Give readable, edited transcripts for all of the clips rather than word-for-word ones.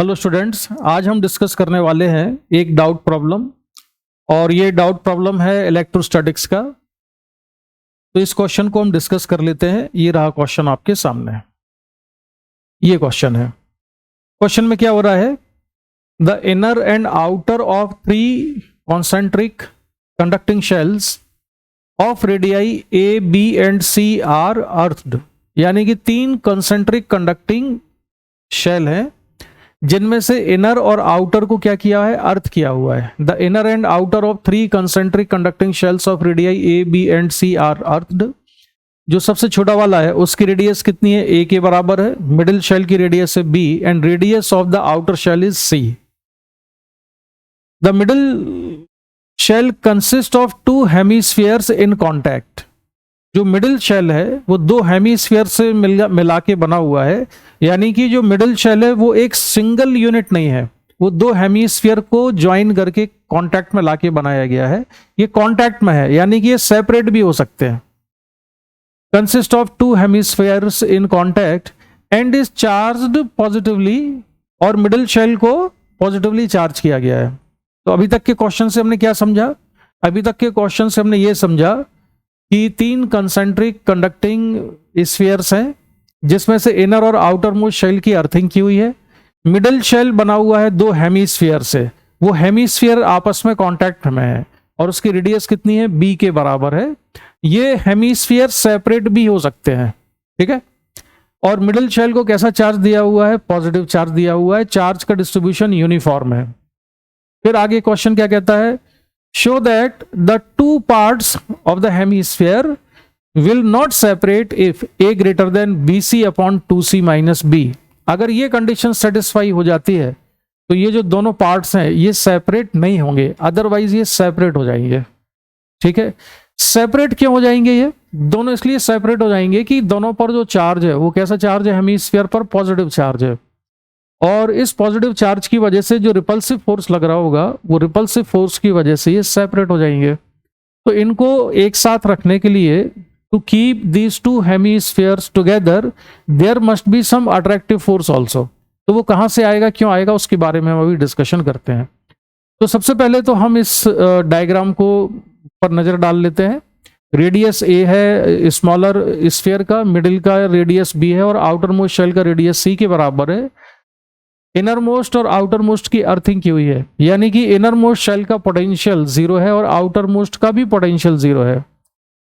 Hello students, आज हम discuss करने वाले हैं एक डाउट प्रॉब्लम। और ये डाउट प्रॉब्लम है इलेक्ट्रोस्टैटिक्स का। तो इस क्वेश्चन को हम डिस्कस कर लेते हैं। ये रहा क्वेश्चन आपके सामने। ये क्वेश्चन है। क्वेश्चन में क्या हो रहा है? The inner and outer of 3 concentric conducting shells of radii A B and C are earthed. यानी कि 3 कॉन्सेंट्रिक कंडक्टिंग शेल हैं जिनमें से इनर और आउटर को क्या किया है? अर्थ किया हुआ है। The inner and outer of 3 concentric conducting shells of radii A B and C are earthed. जो सबसे छोटा वाला है उसकी रेडियस कितनी है? ए के बराबर है। मिडिल शेल की रेडियस है B and radius of the outer shell is C. The middle shell consist of 2 hemispheres in contact. जो मिडिल शेल है वो 2 हेमीस्फीयर से मिला के बना हुआ है। यानी कि जो मिडिल शेल है वो एक सिंगल यूनिट नहीं है, वो 2 हेमीस्फीयर को ज्वाइन करके कांटेक्ट में लाके बनाया गया है। ये कांटेक्ट में है, यानी कि ये सेपरेट भी हो सकते हैं। Consist of 2 hemispheres in contact and is charged positively. और मिडिल शेल को पॉजिटिवली चार्ज किया गया है। तो अभी तक के क्वेश्चन से हमने क्या समझा? अभी तक के क्वेश्चन से हमने ये समझा कि 3 कंसेंट्रिक कंडक्टिंग स्फीयर्स हैं जिसमें से इनर और आउटर मोस्ट शेल की अर्थिंग की हुई है। मिडिल शेल बना हुआ है 2 हेमीस्फीयर से। वो हेमीस्फीयर आपस में कांटेक्ट में है और उसकी रेडियस कितनी है? बी के बराबर है। ये हेमीस्फीयर सेपरेट भी हो सकते हैं, ठीक है। और मिडिल शेल को कैसा चार्ज दिया हुआ है? पॉजिटिव चार्ज दिया हुआ है। चार्ज का डिस्ट्रीब्यूशन यूनिफॉर्म है। फिर आगे क्वेश्चन क्या कहता है? Show that the 2 parts of the hemisphere will not separate if a greater than bc upon 2c minus b। अगर ये कंडीशन सेटिस्फाई हो जाती है तो ये जो दोनों पार्ट्स हैं ये सेपरेट नहीं होंगे, अदरवाइज ये सेपरेट हो जाएंगे, ठीक है। सेपरेट क्यों हो जाएंगे? ये दोनों इसलिए सेपरेट हो जाएंगे कि दोनों पर जो चार्ज है वो कैसा चार्ज है? हेमीस्फीयर पर पॉजिटिव चार्ज है। और इस पॉजिटिव चार्ज की वजह से जो रिपल्सिव फोर्स लग रहा होगा वो रिपल्सिव फोर्स की वजह से ये सेपरेट हो जाएंगे। तो इनको एक साथ रखने के लिए to keep these 2 hemispheres together there must be some attractive force also। तो वो कहां से आएगा, क्यों आएगा, उसके बारे में हम अभी डिस्कशन करते हैं। तो सबसे पहले तो हम इस डायग्राम को पर नजर डाल लेते हैं। रेडियस ए है स्मॉलर स्फीयर का, मिडिल का रेडियस बी है और आउटर मोस्ट शेल का रेडियस सी के बराबर है। इनर मोस्ट और आउटर मोस्ट की अर्थिंग की हुई है, यानी कि इनर मोस्ट शेल का पोटेंशियल 0 है और आउटर मोस्ट का भी पोटेंशियल 0 है।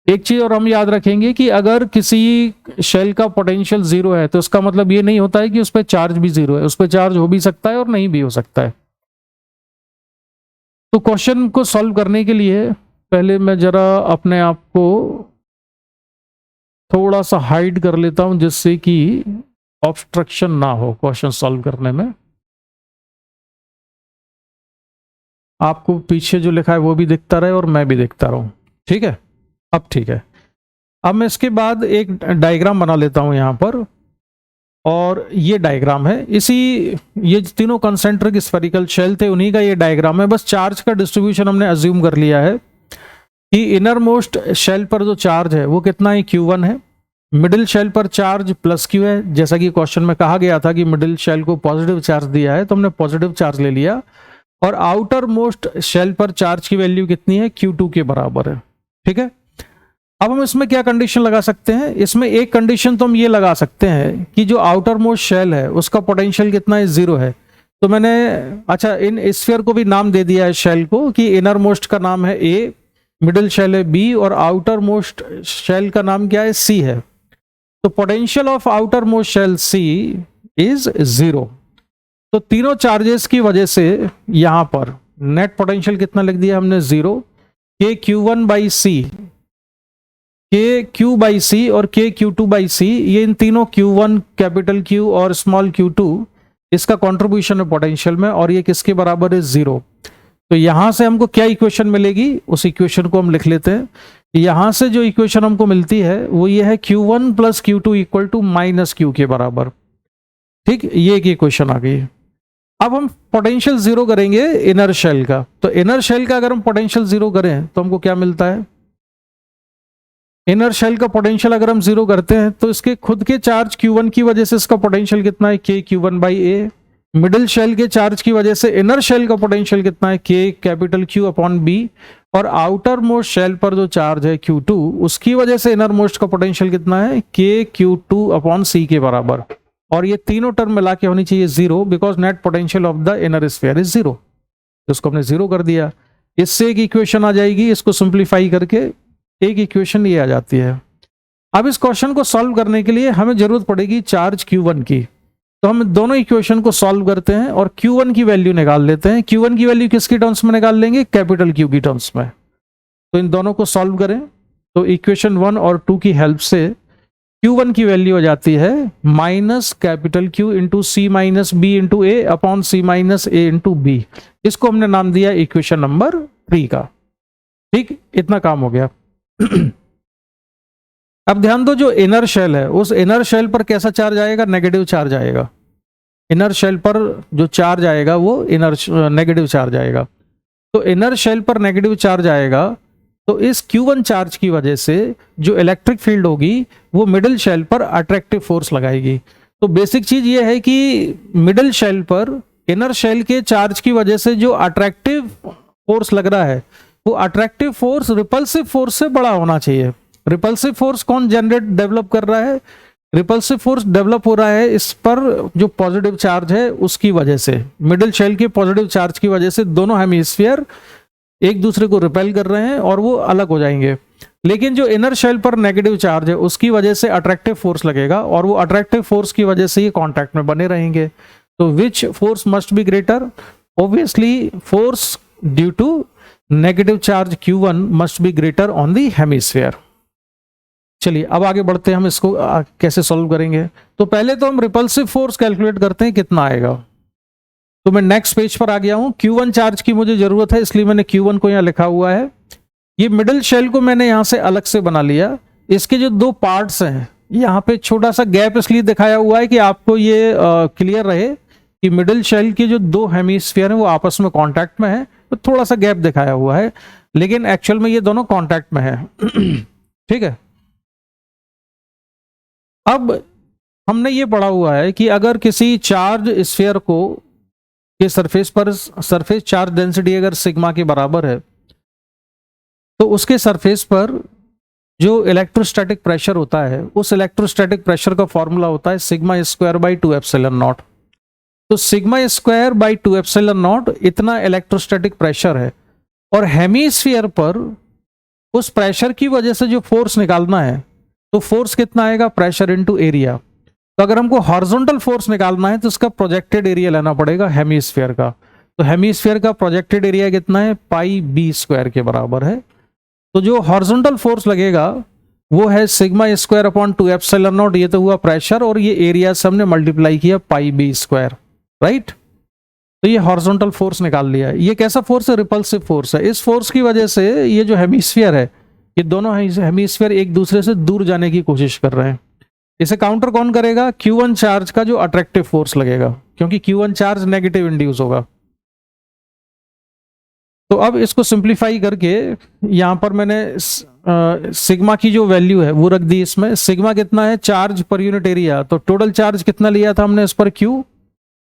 एक चीज और हम याद रखेंगे कि अगर किसी शेल का पोटेंशियल 0 है तो उसका मतलब ये नहीं होता है कि उस पर चार्ज भी 0 है। उस पर चार्ज हो भी सकता है और नहीं भी हो सकता है। तो क्वेश्चन को सॉल्व करने के लिए पहले मैं जरा अपने आप को थोड़ा सा हाइड कर लेता हूं जिससे कि ऑब्स्ट्रक्शन ना हो क्वेश्चन सॉल्व करने में। आपको पीछे जो लिखा है वो भी दिखता रहे और मैं भी दिखता रहूं, ठीक है। अब ठीक है। अब मैं इसके बाद एक डायग्राम बना लेता हूं यहां पर। और ये डायग्राम है ये तीनों कंसेंट्रिक स्फेरिकल शेल थे, उन्हीं का ये डायग्राम है। बस चार्ज का डिस्ट्रीब्यूशन हमने अज्यूम कर लिया है कि इनर मोस्ट शेल पर जो चार्ज है वो कितना है? Q1 है। मिडिल शेल पर चार्ज प्लस Q है, जैसा कि क्वेश्चन में कहा गया था कि मिडिल शेल को पॉजिटिव चार्ज दिया है तो हमने पॉजिटिव चार्ज ले लिया। और आउटर मोस्ट शेल पर चार्ज की वैल्यू कितनी है? Q2 के बराबर है, ठीक है। अब हम इसमें क्या कंडीशन लगा सकते हैं? इसमें एक कंडीशन तो हम ये लगा सकते हैं कि जो आउटर मोस्ट शेल है उसका पोटेंशियल कितना है? 0 है। तो मैंने इन स्फीयर को भी नाम दे दिया है शेल को कि इनर मोस्ट का नाम है ए, मिडिल शेल है बी और आउटर मोस्ट शेल का नाम क्या है? सी है। तो potential of outer most shell C is 0। तो तीनों चार्जेस की वजह से यहां पर नेट पोटेंशियल कितना लिख दिया हमने? 0। के Q1 बाई सी, के Q बाई सी और के Q2 बाई सी, ये इन तीनों Q1 कैपिटल Q और स्मॉल Q2 इसका कंट्रीब्यूशन है पोटेंशियल में और ये किसके बराबर है? 0। तो यहां से हमको क्या इक्वेशन मिलेगी उस इक्वेशन को हम लिख लेते हैं। यहां से जो इक्वेशन हमको मिलती है वो ये है Q1 plus Q2 equal to minus Q के बराबर, ठीक। ये एक इक्वेशन आ गई। अब हम पोटेंशियल 0 करेंगे इनर शेल का। तो इनर शेल का अगर हम पोटेंशियल 0 करें तो हमको क्या मिलता है? इनर शेल का पोटेंशियल अगर हम 0 करते हैं तो इसके खुद के चार्ज Q1 की वजह से इसका पोटेंशियल कितना है? के Q1 by A. Middle shell के चार्ज की वजह से इनर शेल का पोटेंशियल कितना है, के कैपिटल क्यू अपॉन बी, और आउटर मोस्ट शेल पर जो चार्ज है Q2 उसकी वजह से इनर मोस्ट का पोटेंशियल कितना है, के Q2 अपॉन सी के बराबर। और ये तीनों टर्म मिला के होनी चाहिए zero, because net potential of the inner sphere is zero. तो इसको हमने जीरो कर दिया। इससे एक इक्वेशन आ जाएगी, इसको सिंप्लीफाई करके एक इक्वेशन ये आ जाती है। अब इस क्वेश्चन को सॉल्व करने के लिए हमें जरूरत पड़ेगी चार्ज Q1 की। तो हम दोनों इक्वेशन को सॉल्व करते हैं और Q1 की वैल्यू निकाल लेते हैं। Q1 की वैल्यू किसकी टर्म्स में निकाल लेंगे, कैपिटल Q की टर्म्स में। तो इन दोनों को सॉल्व करें तो इक्वेशन 1 और 2 की हेल्प से Q1 की वैल्यू हो जाती है minus capital Q into c minus b into a upon c minus a into B. इसको हमने नाम दिया इक्वेशन नंबर 3 का। ठीक, इतना काम हो गया। अब ध्यान दो, जो इनर शेल है उस इनर शेल पर कैसा चार्ज आएगा, नेगेटिव चार्ज आएगा। इनर शेल पर जो चार्ज आएगा वो नेगेटिव चार्ज आएगा। तो इनर शेल पर नेगेटिव चार्ज आएगा, तो इस Q1 चार्ज की वजह से जो इलेक्ट्रिक फील्ड होगी वो मिडिल शेल पर अट्रैक्टिव फोर्स लगाएगी। तो बेसिक चीज ये है कि मिडिल शेल पर इनर शेल के चार्ज की वजह से जो अट्रैक्टिव फोर्स लग रहा है वो अट्रैक्टिव फोर्स रिपल्सिव फोर्स से बड़ा होना चाहिए। रिपल्सिव फोर्स कौन डेवलप कर रहा है, रिपल्सिव फोर्स डेवलप हो रहा है इस पर जो पॉजिटिव चार्ज है उसकी वजह से। मिडिल शेल के पॉजिटिव चार्ज की वजह से दोनों हेमिस्फीयर एक दूसरे को रिपेल कर रहे हैं और वो अलग हो जाएंगे। लेकिन जो इनर शेल पर नेगेटिव चार्ज है उसकी वजह से अट्रैक्टिव फोर्स लगेगा और वो अट्रैक्टिव फोर्स की वजह से ये कांटेक्ट में बने रहेंगे। तो which force must be greater, obviously force due to negative charge Q1 must be greater on the hemisphere. चलिए अब आगे बढ़ते हैं, हम इसको कैसे सॉल्व करेंगे। तो पहले तो हम रिपल्सिव फोर्स कैलकुलेट करते हैं कितना आएगा। तो मैं नेक्स्ट पेज पर आ गया हूं। Q1 चार्ज की मुझे जरूरत है इसलिए मैंने Q1 को यहां लिखा हुआ है। ये मिडिल शेल को मैंने यहां से अलग से बना लिया। इसके जो दो पार्ट्स हैं यहाँ पे छोटा सा गैप इसलिए दिखाया हुआ है कि आपको ये क्लियर रहे कि मिडिल शेल के जो दो हेमिस्फीयर हैं वो आपस में कांटेक्ट में है। तो थोड़ा सा गैप दिखाया हुआ है, लेकिन एक्चुअल में ये दोनों कांटेक्ट में है। ठीक है। अब हमने ये पढ़ा हुआ है कि अगर किसी चार्ज स्फीयर को के सरफेस पर सरफेस चार्ज डेंसिटी अगर सिग्मा के बराबर है तो उसके सरफेस पर जो इलेक्ट्रोस्टैटिक प्रेशर होता है उस इलेक्ट्रोस्टैटिक प्रेशर का फॉर्मूला होता है sigma square by 2 epsilon naught. तो sigma square by 2 epsilon naught इतना इलेक्ट्रोस्टैटिक प्रेशर है और हेमिस्फीयर पर उस प्रेशर की वजह से जो फोर्स निकालना है तो फोर्स कितना आएगा, प्रेशर इनटू एरिया। तो अगर हमको हॉरिजॉन्टल फोर्स निकालना है तो उसका प्रोजेक्टेड एरिया लेना पड़ेगा हेमिस्फीयर का। तो हेमिस्फीयर का प्रोजेक्टेड एरिया कितना है, पाई बी स्क्वायर के बराबर है। तो जो हॉरिजॉन्टल फोर्स लगेगा वो है sigma square upon 2 epsilon not, ये तो हुआ प्रेशर, और ये एरिया से हमने मल्टीप्लाई किया पाई बी स्क्वायर, राइट। तो ये हॉरिजॉन्टल फोर्स निकाल लिया। ये कैसा फोर्स है, रिपल्सिव फोर्स है। इस फोर्स की वजह से ये जो हेमिस्फीयर है ये दोनों हेमिस्फीयर एक दूसरे से दूर जाने की कोशिश कर रहे हैं। इसे काउंटर कौन करेगा, Q1 चार्ज का जो अट्रैक्टिव फोर्स लगेगा, क्योंकि Q1 चार्ज नेगेटिव इंड्यूस होगा। तो अब इसको सिंप्लीफाई करके यहां पर मैंने सिग्मा की जो वैल्यू है वो रख दी इसमें। सिग्मा कितना है, चार्ज पर यूनिट एरिया। तो टोटल चार्ज कितना लिया था हमने इस पर, Q।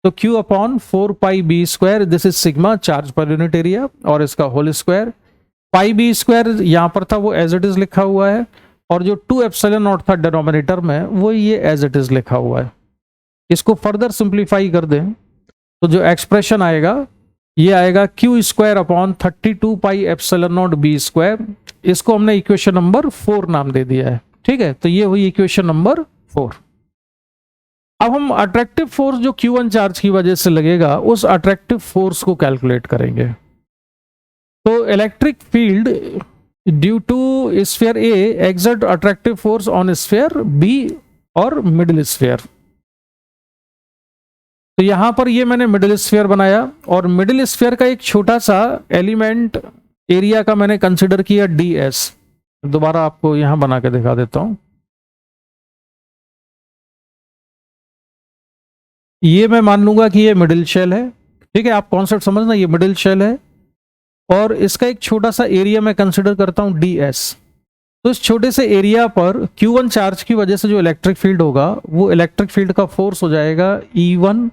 तो Q upon 4 pi B square, this is sigma charge per unit area, और इसका whole square. Pi B square यहां पर था वो एज इट इज लिखा हुआ है, और जो 2 एप्सिलॉन नॉट था डिनोमिनेटर में वो ये एज इट इज लिखा हुआ है। इसको फर्दर सिंप्लीफाई कर दें तो जो एक्सप्रेशन आएगा ये आएगा Q स्क्वायर अपॉन 32 पाई एप्सिलॉन नॉट बी स्क्वायर। इसको हमने इक्वेशन नंबर 4 नाम दे दिया है। ठीक है, तो ये हुई इक्वेशन नंबर 4। अब हम अट्रैक्टिव फोर्स जो Q1 चार्ज की वजह से लगेगा उस अट्रैक्टिव फोर्स को कैलकुलेट करेंगे। तो electric field due to sphere A exert attractive force on sphere B और मिडिल स्फीयर। तो यहां पर ये मैंने मिडिल स्फीयर बनाया, और मिडिल स्फीयर का एक छोटा सा एलिमेंट एरिया का मैंने कंसिडर किया ds। दोबारा आपको यहां बना के दिखा देता हूं। ये मैं मान लूंगा कि ये मिडिल शेल है। ठीक है, आप कॉन्सेप्ट समझना, ये मिडिल शेल है और इसका एक छोटा सा एरिया मैं कंसिडर करता हूं ds। तो इस छोटे से एरिया पर Q1 चार्ज की वजह से जो इलेक्ट्रिक फील्ड होगा वो इलेक्ट्रिक फील्ड का फोर्स हो जाएगा E1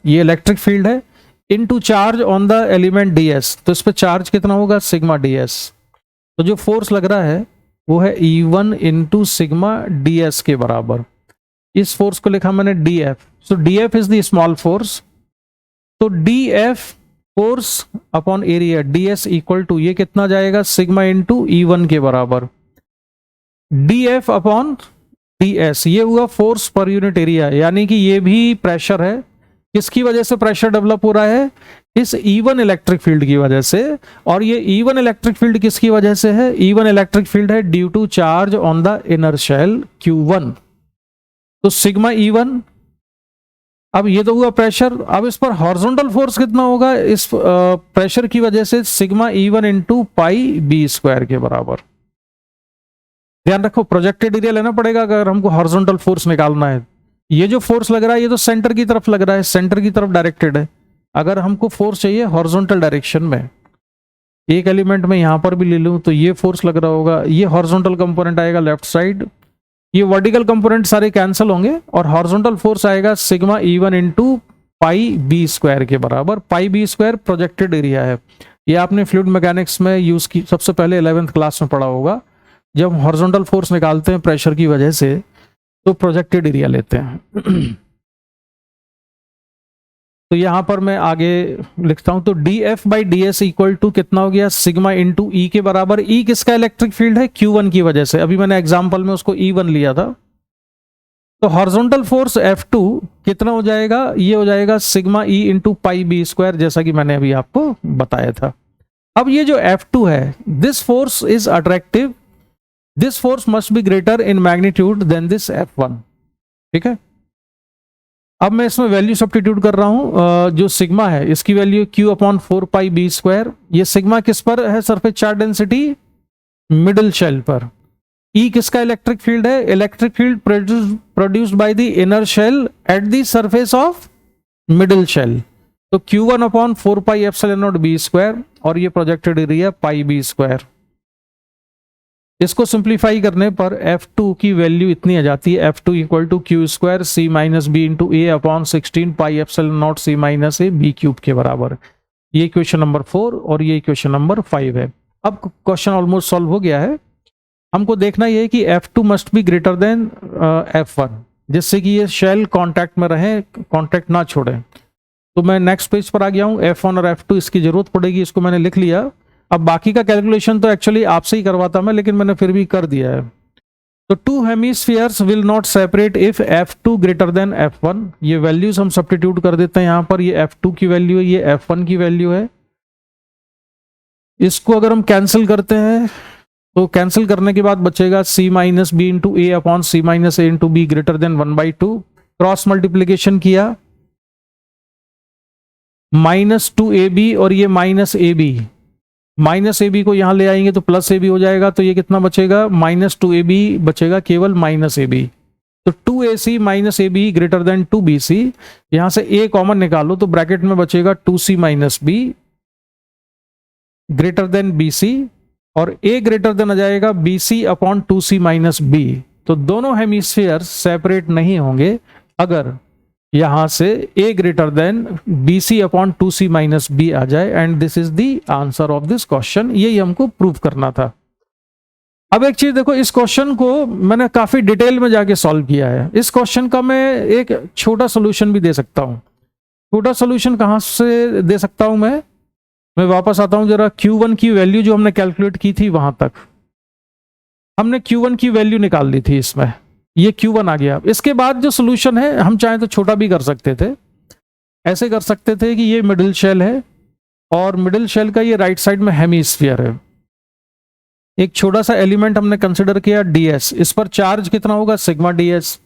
ये इलेक्ट्रिक फील्ड है, into charge on the element ds, तो इस पे चार्ज कितना होगा सिग्मा ds। तो जो फोर्स लग रहा है वो है E1 इंटू सिग्मा ds के बराबर। इस फोर्स को लिखा मैंने df, so df is the small force, तो df force upon area ds equal to ये कितना जाएगा सिग्मा इंटू E1 के बराबर, df अपॉन ds, ये हुआ फोर्स पर यूनिट एरिया, यानी कि ये भी प्रेशर है। किसकी वजह से प्रेशर डेवलप हो रहा है, इस E1 इलेक्ट्रिक फील्ड की वजह से। और ये E1 इलेक्ट्रिक फील्ड किसकी वजह से है, E1 इलेक्ट्रिक फील्ड है due to charge on the inner shell Q1, तो सिग्मा E1। अब ये तो हुआ प्रेशर, अब इस पर हॉरिजॉन्टल फोर्स कितना होगा इस प्रेशर की वजह से, sigma E1 into pi B square के बराबर। ध्यान रखो प्रोजेक्टेड एरिया लेना पड़ेगा अगर हमको हॉरिजॉन्टल फोर्स निकालना है। ये जो फोर्स लग रहा है ये तो सेंटर की तरफ लग रहा है, सेंटर की तरफ डायरेक्टेड है। अगर हमको फोर्स चाहिए हॉरिजॉन्टल डायरेक्शन में, एक एलिमेंट में यहां पर भी ले लूं तो ये फोर्स लग रहा होगा, ये हॉरिजॉन्टल कंपोनेंट आएगा लेफ्ट साइड, ये वर्टिकल कंपोनेंट सारे कैंसिल होंगे और हॉरिजॉन्टल फोर्स आएगा sigma E1 into pi B square के बराबर। Pi B square projected area है, ये आपने फ्लूइड मैकेनिक्स में यूज की, सबसे पहले 11th क्लास में पढ़ा होगा। जब हॉरिजॉन्टल फोर्स निकालते हैं प्रेशर की वजह से तो प्रोजेक्टेड एरिया लेते हैं। तो यहां पर मैं आगे लिखता हूं, तो df by ds equal to कितना हो गया सिग्मा इंटू ई के बराबर। ई किसका इलेक्ट्रिक फील्ड है, Q1 की वजह से, अभी मैंने एग्जांपल में उसको E1 लिया था। तो हॉरिजॉन्टल फोर्स F2 कितना हो जाएगा, ये हो जाएगा sigma E into pi B square, जैसा कि मैंने अभी आपको बताया था। अब ये जो F2 है, this force is attractive, this force must be greater in magnitude then this F1, ठीक है। अब मैं इसमें वैल्यू सब्स्टिट्यूट कर रहा हूं, जो सिग्मा है इसकी value Q upon 4 pi B square. ये सिग्मा किस पर है, surface charge density middle shell पर। E किसका इलेक्ट्रिक फील्ड है, electric field produced by the inner shell at the surface of middle shell, तो Q1 upon 4 pi epsilon naught b square, और ये projected area pi B square. इसको simplify करने पर F2 की वैल्यू इतनी आ जाती है, F2 equal to q square c minus b into a upon 16 pi epsilon naught c minus a b cube के बराबर। ये क्वेश्चन नंबर 4 और ये क्वेश्चन नंबर 5 है। अब क्वेश्चन ऑलमोस्ट सॉल्व हो गया है। हमको देखना ये है कि F2 must be greater than F1, जिससे कि ये शेल कांटेक्ट में रहे, कांटेक्ट ना छोड़े। तो मैं नेक्स्ट पेज पर आ गया हूँ। F1 और F2 इसकी जरूरत पड़ेगी, इसको मैंने लिख लिया। अब बाकी का कैलकुलेशन तो एक्चुअली आपसे ही करवाता मैं, लेकिन मैंने फिर भी कर दिया है। तो two hemispheres will not separate if F2 greater than F1। ये वैल्यूज हम सब्स्टिट्यूट कर देते हैं यहां पर, ये F2 की वैल्यू है, ये F1 की वैल्यू है। इसको अगर हम कैंसिल करते हैं तो कैंसिल करने के बाद बचेगा C minus b into a upon c minus a into b greater than 1/2। Cross multiplication किया, -2ab और ये -ab, -ab को यहां ले आएंगे तो +ab हो जाएगा, तो ये कितना बचेगा, -2ab बचेगा, केवल -ab। तो 2ac -ab greater than 2bc, यहां से a कॉमन निकालो तो ब्रैकेट में बचेगा 2c - b greater than bc, और a ग्रेटर देन आ जाएगा bc अपॉन 2c - b। तो दोनों हेमिस्फीयर सेपरेट नहीं होंगे अगर यहां से a greater than bc upon 2c - b आ जाए, and this is the answer of this question. यही हमको प्रूव करना था। अब एक चीज देखो, इस क्वेश्चन को मैंने काफी डिटेल में जाके सॉल्व किया है। इस क्वेश्चन का मैं एक छोटा सोल्यूशन भी दे सकता हूं। छोटा सोल्यूशन कहां से दे सकता हूं मैं वापस आता हूं जरा। Q1 की वैल्यू जो हमने कैलकुलेट की थी, वहां तक हमने Q1 की वैल्यू निकाल ली थी, इसमें ये Q1 आ गया। इसके बाद जो सोल्यूशन है, हम चाहे तो छोटा भी कर सकते थे। ऐसे कर सकते थे कि ये मिडिल शेल है और मिडिल शेल का ये राइट साइड में हेमिस्फीयर है। एक छोटा सा एलिमेंट हमने कंसिडर किया ds, इस पर चार्ज कितना होगा, सिग्मा ds।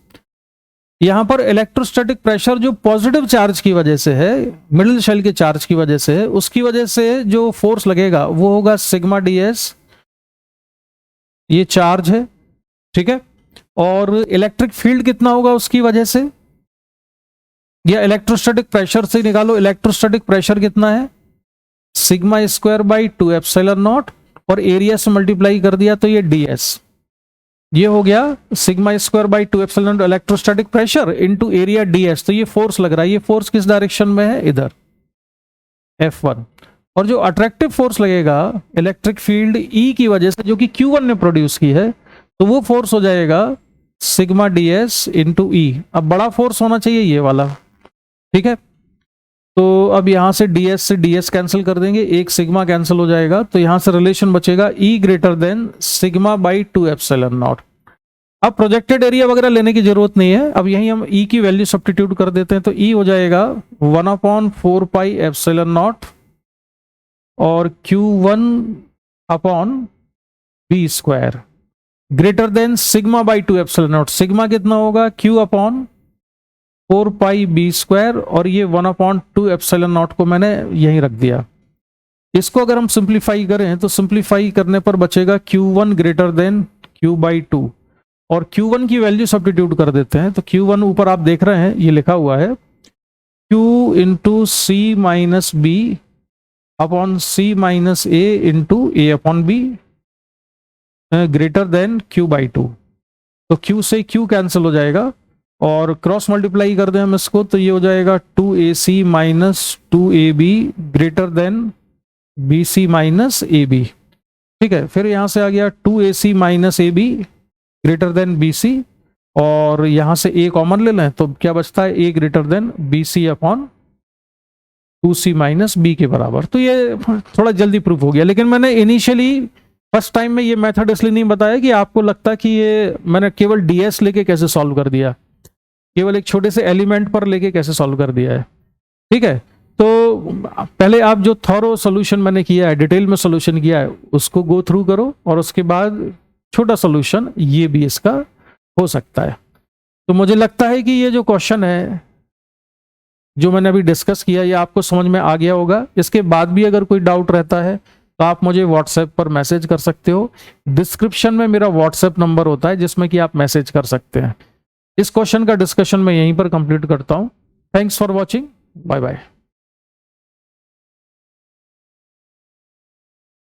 यहां पर इलेक्ट्रोस्टैटिक प्रेशर जो पॉजिटिव चार्ज की वजह से है, मिडिल शेल के चार्ज की वजह से है, उसकी वजह से जो फोर्स लगेगा वो होगा सिग्मा ds। ये चार्ज है, ठीक है। और इलेक्ट्रिक फील्ड कितना होगा उसकी वजह से, या इलेक्ट्रोस्टैटिक प्रेशर से निकालो। इलेक्ट्रोस्टैटिक प्रेशर कितना है, sigma square by 2 epsilon naught, और एरिया से मल्टीप्लाई कर दिया तो ये ds। ये हो गया sigma square by 2 epsilon electrostatic pressure into area ds। तो ये फोर्स लग रहा है, ये फोर्स किस डायरेक्शन में है, इधर F1। और जो अट्रैक्टिव फोर्स लगेगा इलेक्ट्रिक फील्ड E की वजह से जो कि Q1 ने प्रोड्यूस की है, तो वो फोर्स हो जाएगा सिग्मा ds इंटू E। अब बड़ा फोर्स होना चाहिए ये वाला, ठीक है। तो अब यहां से ds कैंसिल कर देंगे, एक सिग्मा कैंसिल हो जाएगा, तो यहां से रिलेशन बचेगा E greater than sigma by 2 epsilon not. अब प्रोजेक्टेड एरिया वगैरह लेने की जरूरत नहीं है, अब यहीं हम E की वैल्यू सब्स्टिट्यूट कर देते हैं, तो E हो जाएगा 1/4 पाई एप्सिलॉन नॉट और Q1 upon b square greater than sigma by 2 epsilon naught. Sigma कितना होगा, Q upon 4 pi B square, और ये 1/2 एप्सिलॉन नॉट को मैंने यहीं रख दिया। इसको अगर हम सिंप्लीफाई करें तो सिंप्लीफाई करने पर बचेगा Q1 greater than Q by 2, और Q1 की वैल्यू सब्स्टिट्यूट कर देते हैं। तो Q1 ऊपर आप देख रहे हैं ये लिखा हुआ है Q into c minus b upon c minus a into a upon b greater than Q by 2। तो Q से Q कैंसिल हो जाएगा और क्रॉस मल्टीप्लाई कर दें हम इसको, तो ये हो जाएगा 2AC minus 2AB greater than BC minus AB, ठीक है। फिर यहां से आ गया 2AC minus AB greater than BC, और यहां से A कॉमन ले लें तो क्या बचता है, A greater than BC upon 2C minus B के बराबर। तो ये थोड़ा जल्दी प्रूफ हो गया, लेकिन मैंने इनिशियली फर्स्ट टाइम में ये मेथड इसलिए नहीं बताया कि आपको लगता कि ये मैंने केवल DS लेके कैसे सॉल्व कर दिया, केवल एक छोटे से एलिमेंट पर लेके कैसे सॉल्व कर दिया है, ठीक है। तो पहले आप जो थॉरो सॉल्यूशन मैंने किया है, डिटेल में सॉल्यूशन किया है, उसको गो थ्रू करो, और उसके बाद छोटा सॉल्यूशन ये भी इसका हो सकता है। तो मुझे लगता है कि ये जो क्वेश्चन है जो मैंने अभी डिस्कस किया, ये आपको समझ में आ गया होगा। इसके बाद भी अगर कोई डाउट रहता है तो आप मुझे व्हाट्सएप पर मैसेज कर सकते हो। डिस्क्रिप्शन में मेरा व्हाट्सएप नंबर होता है जिसमें कि आप मैसेज कर सकते हैं। इस क्वेश्चन का डिस्कशन मैं यहीं पर कंप्लीट करता हूं। Thanks for watching, bye bye.